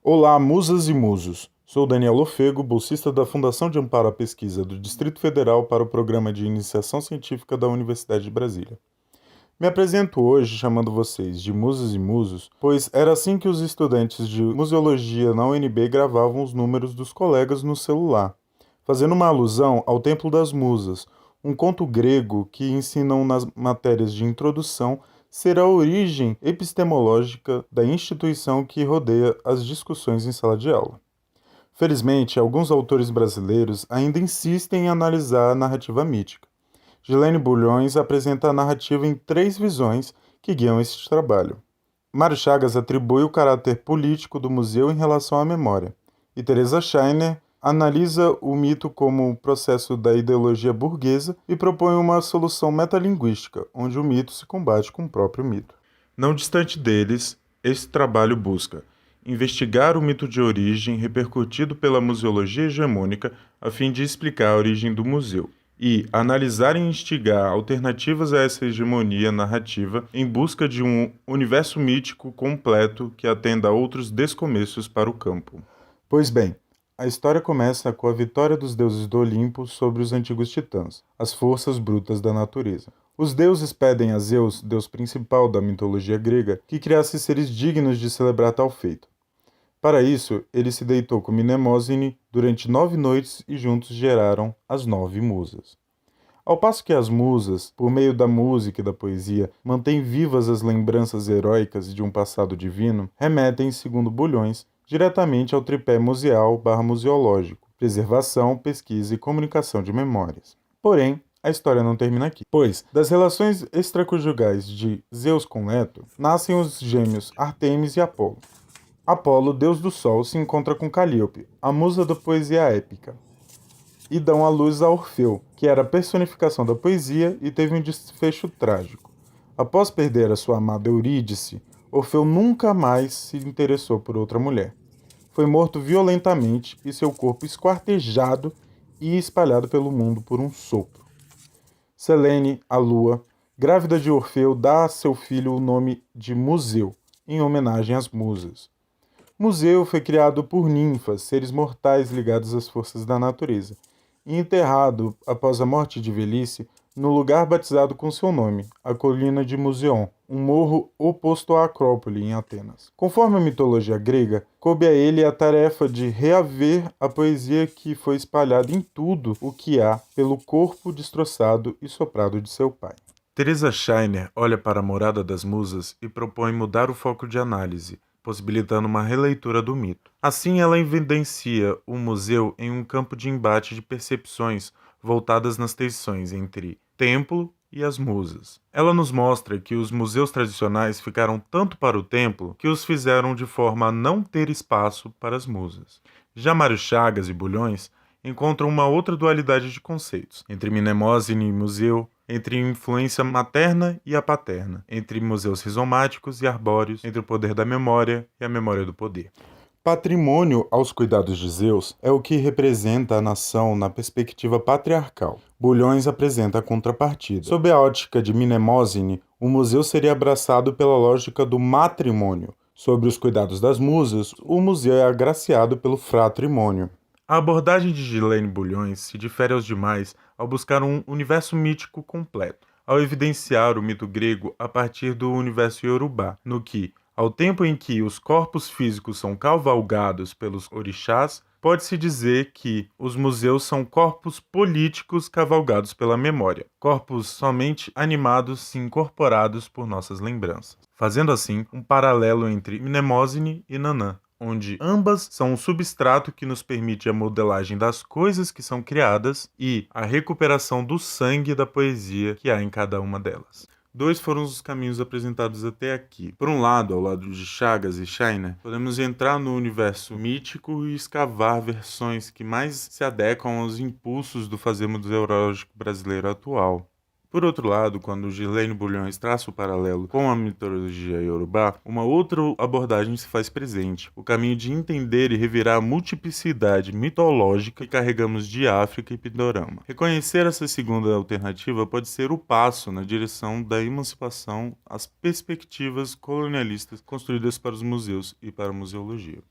Olá, musas e musos. Sou Daniel Ofego, bolsista da Fundação de Amparo à Pesquisa do Distrito Federal para o Programa de Iniciação Científica da Universidade de Brasília. Me apresento hoje chamando vocês de musas e musos, pois era assim que os estudantes de museologia na UNB gravavam os números dos colegas no celular, fazendo uma alusão ao Templo das Musas, um conto grego que ensinam nas matérias de introdução ser a origem epistemológica da instituição que rodeia as discussões em sala de aula. Felizmente, alguns autores brasileiros ainda insistem em analisar a narrativa mítica. Gilene Bulhões apresenta a narrativa em 3 visões que guiam este trabalho. Mário Chagas atribui o caráter político do museu em relação à memória, e Teresa Scheiner analisa o mito como processo da ideologia burguesa e propõe uma solução metalinguística, onde o mito se combate com o próprio mito. Não distante deles, esse trabalho busca investigar o mito de origem repercutido pela museologia hegemônica a fim de explicar a origem do museu, e analisar e instigar alternativas a essa hegemonia narrativa em busca de um universo mítico completo que atenda a outros descomeços para o campo. Pois bem, a história começa com a vitória dos deuses do Olimpo sobre os antigos titãs, as forças brutas da natureza. Os deuses pedem a Zeus, deus principal da mitologia grega, que criasse seres dignos de celebrar tal feito. Para isso, ele se deitou com Mnemosine durante 9 noites e juntos geraram as 9 musas. Ao passo que as musas, por meio da música e da poesia, mantêm vivas as lembranças heróicas de um passado divino, remetem, segundo Bulhões, diretamente ao tripé museal/museológico, preservação, pesquisa e comunicação de memórias. Porém, a história não termina aqui, pois, das relações extraconjugais de Zeus com Leto, nascem os gêmeos Ártemis e Apolo. Apolo, deus do sol, se encontra com Calíope, a musa da poesia épica, e dão à luz a Orfeu, que era a personificação da poesia e teve um desfecho trágico. Após perder a sua amada Eurídice, Orfeu nunca mais se interessou por outra mulher. Foi morto violentamente e seu corpo esquartejado e espalhado pelo mundo por um sopro. Selene, a lua, grávida de Orfeu, dá a seu filho o nome de Museu, em homenagem às musas. Museu foi criado por ninfas, seres mortais ligados às forças da natureza, e enterrado, após a morte de velhice, no lugar batizado com seu nome, a colina de Museion, um morro oposto à Acrópole, em Atenas. Conforme a mitologia grega, coube a ele a tarefa de reaver a poesia que foi espalhada em tudo o que há pelo corpo destroçado e soprado de seu pai. Teresa Scheiner olha para a morada das musas e propõe mudar o foco de análise, possibilitando uma releitura do mito. Assim, ela evidencia o museu em um campo de embate de percepções voltadas nas tensões entre templo e as musas. Ela nos mostra que os museus tradicionais ficaram tanto para o templo que os fizeram de forma a não ter espaço para as musas. Já Mário Chagas e Bulhões encontram uma outra dualidade de conceitos, entre Mnemosine e museu, entre influência materna e a paterna, entre museus rizomáticos e arbóreos, entre o poder da memória e a memória do poder. Patrimônio aos cuidados de Zeus é o que representa a nação na perspectiva patriarcal. Bulhões apresenta a contrapartida. Sob a ótica de Mnemosine, o museu seria abraçado pela lógica do matrimônio. Sobre os cuidados das musas, o museu é agraciado pelo fratrimônio. A abordagem de Gilene Bulhões se difere aos demais ao buscar um universo mítico completo, ao evidenciar o mito grego a partir do universo iorubá, no que, ao tempo em que os corpos físicos são cavalgados pelos orixás, pode-se dizer que os museus são corpos políticos cavalgados pela memória, corpos somente animados e incorporados por nossas lembranças, fazendo assim um paralelo entre Mnemosine e Nanã, onde ambas são um substrato que nos permite a modelagem das coisas que são criadas e a recuperação do sangue da poesia que há em cada uma delas. 2 foram os caminhos apresentados até aqui. Por um lado, ao lado de Chagas e Scheiner, podemos entrar no universo mítico e escavar versões que mais se adequam aos impulsos do fazer museológico brasileiro atual. Por outro lado, quando Gilene Bulhões traça o paralelo com a mitologia iorubá, uma outra abordagem se faz presente, o caminho de entender e revirar a multiplicidade mitológica que carregamos de África e Pindorama. Reconhecer essa segunda alternativa pode ser o passo na direção da emancipação às perspectivas colonialistas construídas para os museus e para a museologia.